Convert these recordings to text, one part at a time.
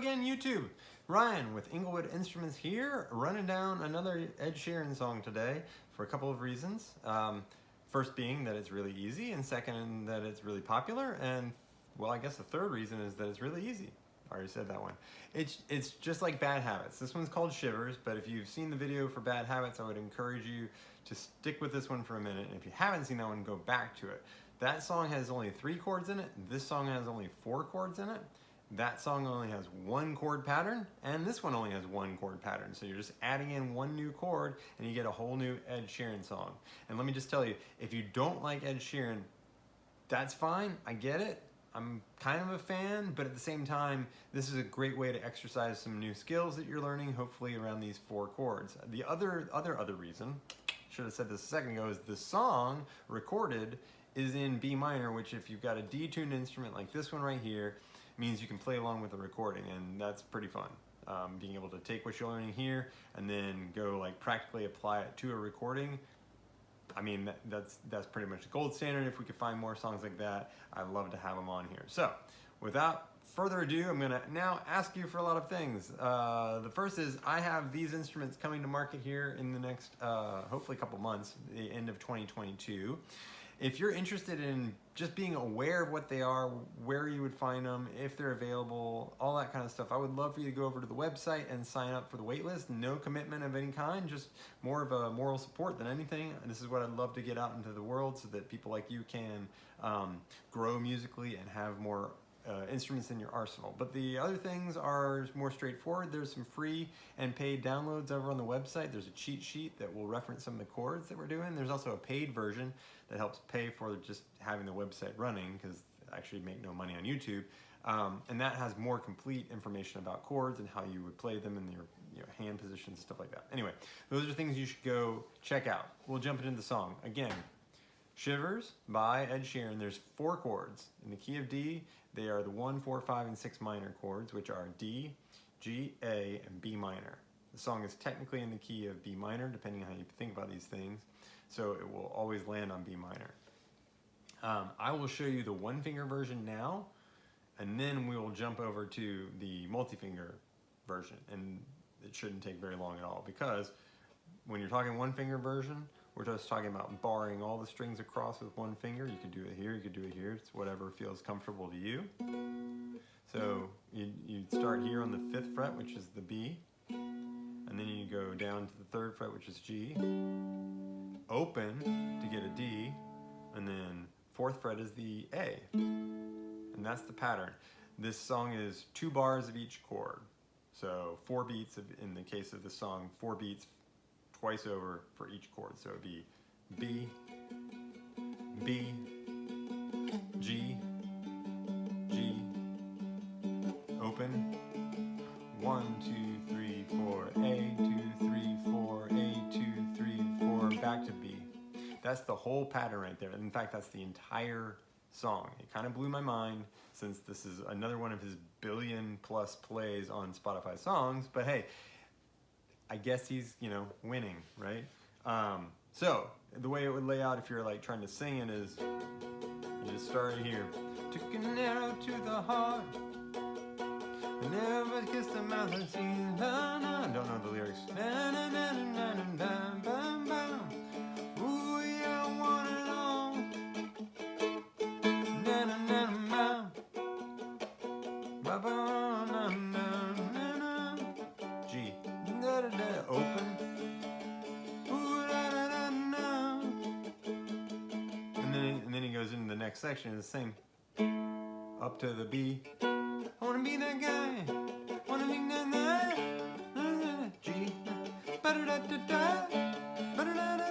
again, YouTube. Ryan with Inglewood Instruments here, running down another Ed Sheeran song today for a couple of reasons. First being that it's really easy, and second that it's really popular, and well, I guess the third reason is that it's really easy. I already said that one. It's just like Bad Habits. This one's called Shivers, but if you've seen the video for Bad Habits, I would encourage you to stick with this one for a minute, and if you haven't seen that one, go back to it. That song has only 3 chords in it. This song has only 4 chords in it. That song only has 1 chord pattern, and this one only has 1 chord pattern. So you're just adding in 1 new chord, and you get a whole new Ed Sheeran song. And let me just tell you, if you don't like Ed Sheeran, that's fine, I get it. I'm kind of a fan, but at the same time, this is a great way to exercise some new skills that you're learning, hopefully around these 4 chords. The other reason, should have said this a second ago, is the song recorded is in B minor, which if you've got a D-tuned instrument like this one right here, means you can play along with the recording, and that's pretty fun. Being able to take what you're learning here and then go like practically apply it to a recording. I mean, that's pretty much the gold standard. If we could find more songs like that, I'd love to have them on here. So without further ado, I'm gonna now ask you for a lot of things. The first is I have these instruments coming to market here in the next, hopefully a couple months, the end of 2022. If you're interested in just being aware of what they are, where you would find them, if they're available, all that kind of stuff, I would love for you to go over to the website and sign up for the wait list. No commitment of any kind, just more of a moral support than anything. And this is what I'd love to get out into the world so that people like you can grow musically and have more instruments in your arsenal. But the other things are more straightforward. There's some free and paid downloads over on the website. There's a cheat sheet that will reference some of the chords that we're doing. There's also a paid version that helps pay for just having the website running, because I actually make no money on YouTube. And that has more complete information about chords and how you would play them and your hand positions, stuff like that. Anyway, those are things you should go check out. We'll jump into the song. Again, Shivers by Ed Sheeran. There's 4 chords. In the key of D, they are the 1, 4, 5, and 6 minor chords, which are D, G, A, and B minor. The song is technically in the key of B minor, depending on how you think about these things, so it will always land on B minor. I will show you the 1-finger version now, and then we will jump over to the multi-finger version, and it shouldn't take very long at all, because when you're talking 1-finger version, we're just talking about barring all the strings across with 1 finger. You could do it here, you could do it here. It's whatever feels comfortable to you. So you start here on the 5th fret, which is the B, and then you go down to the 3rd fret, which is G, open to get a D, and then 4th fret is the A. And that's the pattern. This song is 2 bars of each chord. So 4 beats in the case of the song, 4 beats twice over for each chord. So it'd be B, B, G, G, open, 1, 2, 3, 4, A, 2, 3, 4, A, 2, 3, 4, back to B. That's the whole pattern right there. In fact, that's the entire song. It kind of blew my mind, since this is another one of his billion-plus plays on Spotify songs, but hey, I guess he's, winning, right? So the way it would lay out if you're like trying to sing it is, you just start here. Took an arrow to the heart, never kissed a mouth and seen, I don't know the lyrics. Na, na, na, na, na, na, na, bam, bam. Ooh, yeah, I want it all. Na, na, na, na, ba, ba, na, na, na, na. G. Da, da, da, open. Ooh, da, da, da, da. And then he goes into the next section, it's the same. Up to the B. I wanna be that guy. Wanna be that guy. G. Ba, da, da, da, da. Ba, da, da, da,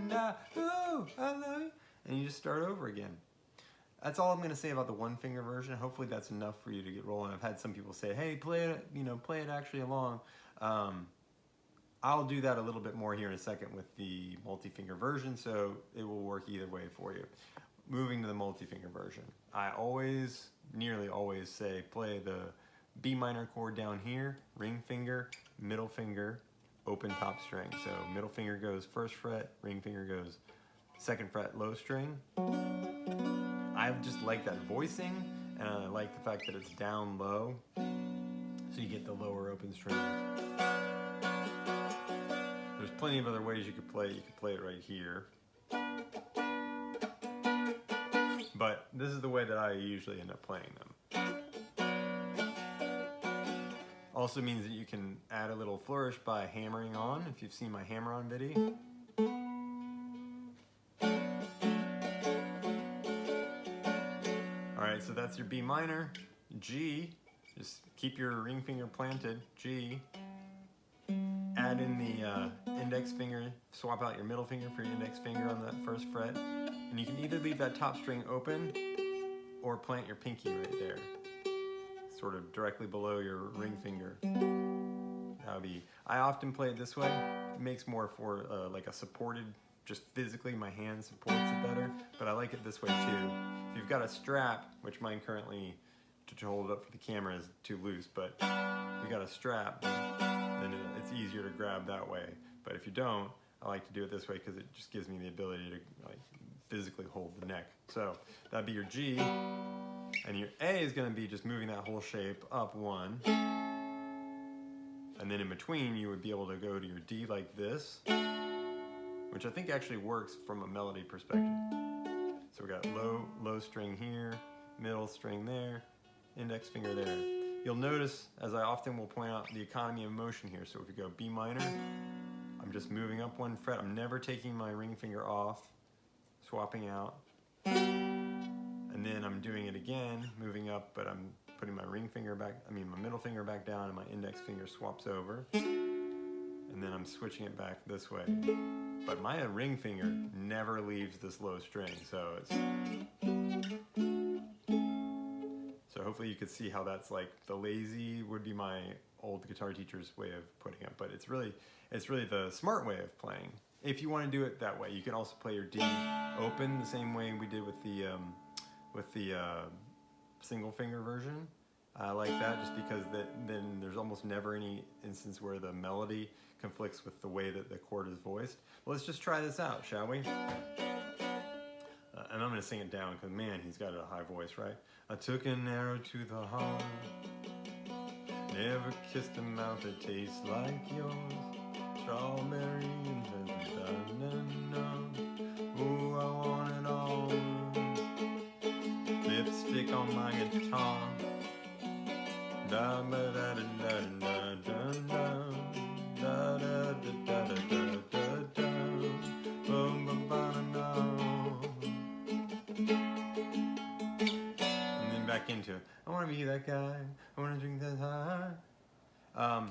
da. Ooh, I love you. And you just start over again. That's all I'm going to say about the 1-finger version. Hopefully that's enough for you to get rolling. I've had some people say, hey, play it actually along. I'll do that a little bit more here in a second with the multi-finger version, so it will work either way for you. Moving to the multi-finger version. I nearly always say play the B minor chord down here, ring finger, middle finger, open top string. So middle finger goes 1st fret, ring finger goes 2nd fret low string. I just like that voicing, and I like the fact that it's down low, so you get the lower open strings. There's plenty of other ways you could play it. You could play it right here. But this is the way that I usually end up playing them. Also means that you can add a little flourish by hammering on, if you've seen my hammer on video. Alright, so that's your B minor. G, just keep your ring finger planted, G. Add in the index finger, swap out your middle finger for your index finger on that first fret. And you can either leave that top string open or plant your pinky right there, sort of directly below your ring finger. That would be, I often play it this way. It makes more for like a supported, just physically my hand supports it better, but I like it this way too. If you've got a strap, which mine currently to hold it up for the camera is too loose, but if you've got a strap, then it's easier to grab that way. But if you don't, I like to do it this way because it just gives me the ability to like physically hold the neck. So that'd be your G, and your A is going to be just moving that whole shape up one, and then in between you would be able to go to your D like this, which I think actually works from a melody perspective. So we got low string here, middle string there, index finger there. You'll notice, as I often will point out, the economy of motion here. So if you go B minor, I'm just moving up one fret. I'm never taking my ring finger off, swapping out. And then I'm doing it again, moving up, but I'm putting my ring finger back, my middle finger back down, and my index finger swaps over. And then I'm switching it back this way. But my ring finger never leaves this low string, so hopefully you could see how that's like the lazy would be my old guitar teacher's way of putting it, but it's really the smart way of playing. If you want to do it that way, you can also play your D open the same way we did with the single finger version. I like that just because then there's almost never any instance where the melody conflicts with the way that the chord is voiced. Well, let's just try this out, shall we? And I'm going to sing it down because, man, he's got a high voice, right? I took an arrow to the heart, never kissed a mouth that tastes like yours, strawberry and ooh, I want it all, lipstick on my guitar, da da da da da da da da da da da da da da. Back into it. I want to be that guy. I want to drink that high.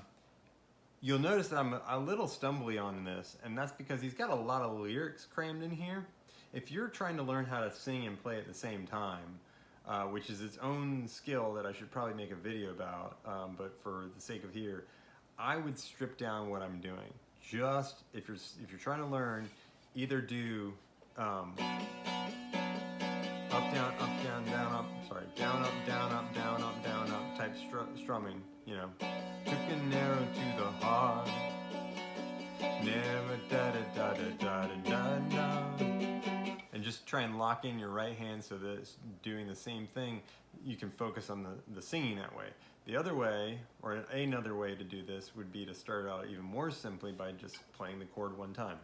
You'll notice that I'm a little stumbly on this, and that's because he's got a lot of lyrics crammed in here. If you're trying to learn how to sing and play at the same time, which is its own skill that I should probably make a video about, but for the sake of here, I would strip down what I'm doing. Just if you're trying to learn, either do up, down, down, up, sorry, down, up, down, up, down, up, down, up type strumming, you know. Took an arrow to the heart, never da da da da da da da. And just try and lock in your right hand so that it's doing the same thing. You can focus on the singing that way. The other way, or another way to do this would be to start out even more simply by just playing the chord one time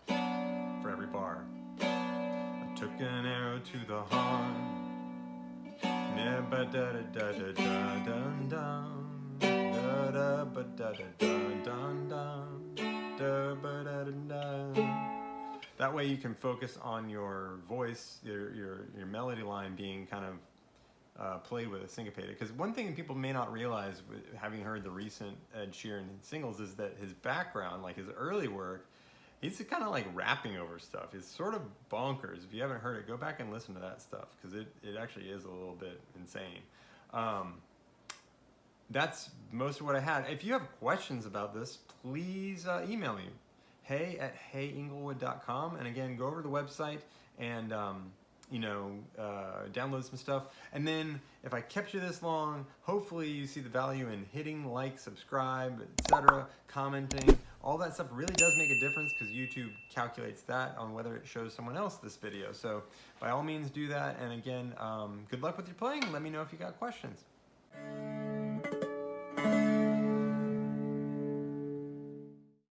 for every bar. Took an arrow to the heart, never da da da da da dun dun, da da ba da da da dun dun, da ba da da da. That way you can focus on your voice, your melody line being kind of played with, syncopated. Because one thing people may not realize, having heard the recent Ed Sheeran singles, is that his background, like his early work, he's kind of like rapping over stuff. It's sort of bonkers. If you haven't heard it, go back and listen to that stuff because it actually is a little bit insane. That's most of what I had. If you have questions about this, please email me. hey@heyinglewood.com. And again, go over to the website and download some stuff. And then if I kept you this long, hopefully you see the value in hitting like, subscribe, etc., commenting. All that stuff really does make a difference because YouTube calculates that on whether it shows someone else this video. So by all means do that. And again, good luck with your playing. Let me know if you got questions.